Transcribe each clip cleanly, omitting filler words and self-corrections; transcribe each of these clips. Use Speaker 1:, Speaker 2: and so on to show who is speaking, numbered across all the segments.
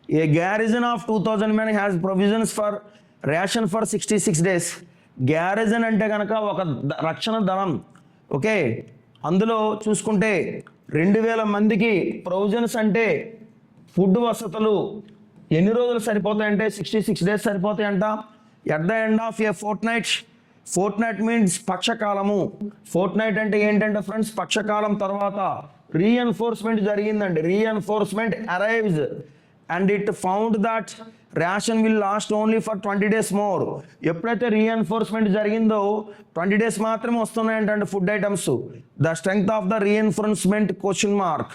Speaker 1: A garrison of 2000 men has provisions for ration for 66 days. గ్యారిజన్ అంటే కనుక ఒక రక్షణ దళం. ఓకే, అందులో చూసుకుంటే 2000 మందికి ప్రొవిజన్స్ అంటే ఫుడ్ వసతులు ఎన్ని రోజులు సరిపోతాయంటే 66 డేస్ సరిపోతాయంట. At the end of a fortnight means పక్షకాలము. ఫోర్ట్నైట్ అంటే ఏంటంటే ఫ్రెండ్స్, పక్షకాలం తర్వాత రీఎన్ఫోర్స్మెంట్ జరిగిందండి. Reinforcement arrives and it found that ration will last only for 20 days more. ఎప్పుడైతే రీఎన్ఫోర్స్మెంట్ జరిగిందో 20 days మాత్రమే వస్తున్నాయంటే food items. The strength of the reinforcement question mark.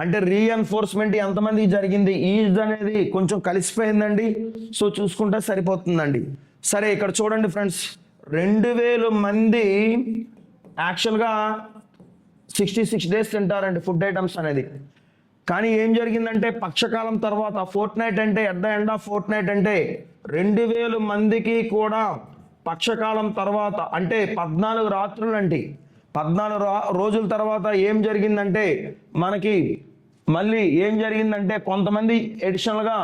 Speaker 1: అంటే రీఎన్ఫోర్స్మెంట్ ఎంతమందికి జరిగింది, ఈజ్ అనేది కొంచెం కలిసిపోయిందండి. సో చూసుకుంటే సరిపోతుందండి. సరే, ఇక్కడ చూడండి ఫ్రెండ్స్, 2000 మంది యాక్చువల్గా 66 days తింటారండి ఫుడ్ ఐటమ్స్ అనేది. కానీ ఏం జరిగిందంటే పక్షకాలం తర్వాత ఫోర్ట్నైట్ అంటే at the end of Fortnite అంటే 2000 మందికి కూడా పక్షకాలం తర్వాత అంటే 14 రాత్రులు అండి. 14 రోజుల తర్వాత ఏం జరిగిందంటే మనకి మళ్ళీ ఏం జరిగిందంటే కొంతమంది ఎడిషనల్గా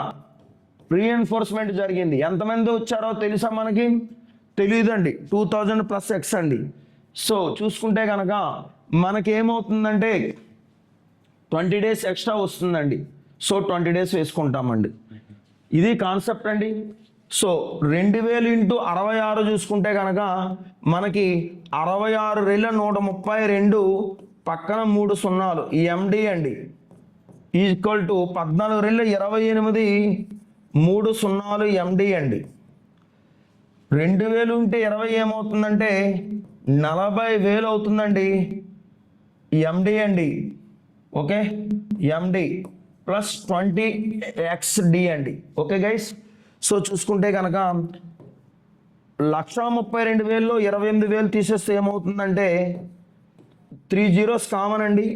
Speaker 1: రీఎన్ఫోర్స్మెంట్ జరిగింది. ఎంతమంది వచ్చారో తెలుసా మనకి? తెలియదండి. 2000+X అండి. సో చూసుకుంటే కనుక మనకేమవుతుందంటే 20 days ఎక్స్ట్రా వస్తుందండి. So 20 days వేసుకుంటామండి. ఇది కాన్సెప్ట్ అండి. సో 2000 × 66 చూసుకుంటే కనుక మనకి 66,132 పక్కన 3 సున్నాలు ఎండి అండి ఈక్వల్ టు 14,28 3 సున్నాలు ఎండి అండి. 2000 × 20 ఏమవుతుందంటే 40,000 అవుతుందండి ఎండి అండి. ఓకే, ఎండి ప్లస్ 20XD అండి. ఓకే గైస్, సో చూసుకుంటే కనుక 132,000లో 28,000 తీసేస్తే ఏమవుతుందంటే 3 zeros కామన్ అండి.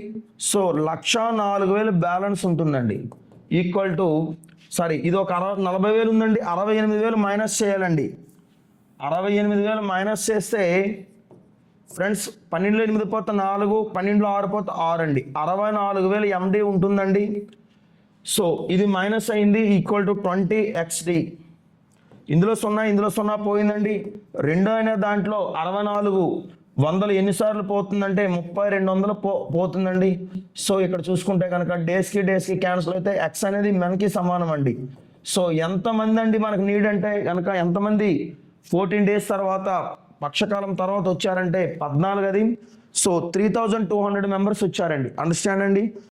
Speaker 1: సో 104,000 బ్యాలెన్స్ ఉంటుందండి. ఈక్వల్ టు ఇది ఒక 40,000 ఉందండి. 68,000 మైనస్ చేయాలండి. 68,000 మైనస్ చేస్తే ఫ్రెండ్స్ 12లో 8 పోతే 4, 12లో 6 పోతే 6 అండి. 64,000 ఎండి ఉంటుందండి. సో ఇది మైనస్ అయింది. Equal to 20XD. ఇందులో 0 పోయిందండి. రెండో అయిన దాంట్లో 64,100 ఎన్నిసార్లు పోతుందంటే 3200 పోతుందండి. సో ఇక్కడ చూసుకుంటే కనుక డేస్కి క్యాన్సిల్ అయితే ఎక్స్ అనేది మనకి సమానం అండి. సో ఎంతమంది అండి మనకు నీడ్ అంటే కనుక ఎంతమంది 14 days తర్వాత పక్షకాలం తర్వాత వచ్చారంటే 14 అది. సో 3,200 మెంబర్స్ వచ్చారండి. అండర్స్టాండ్ అండి.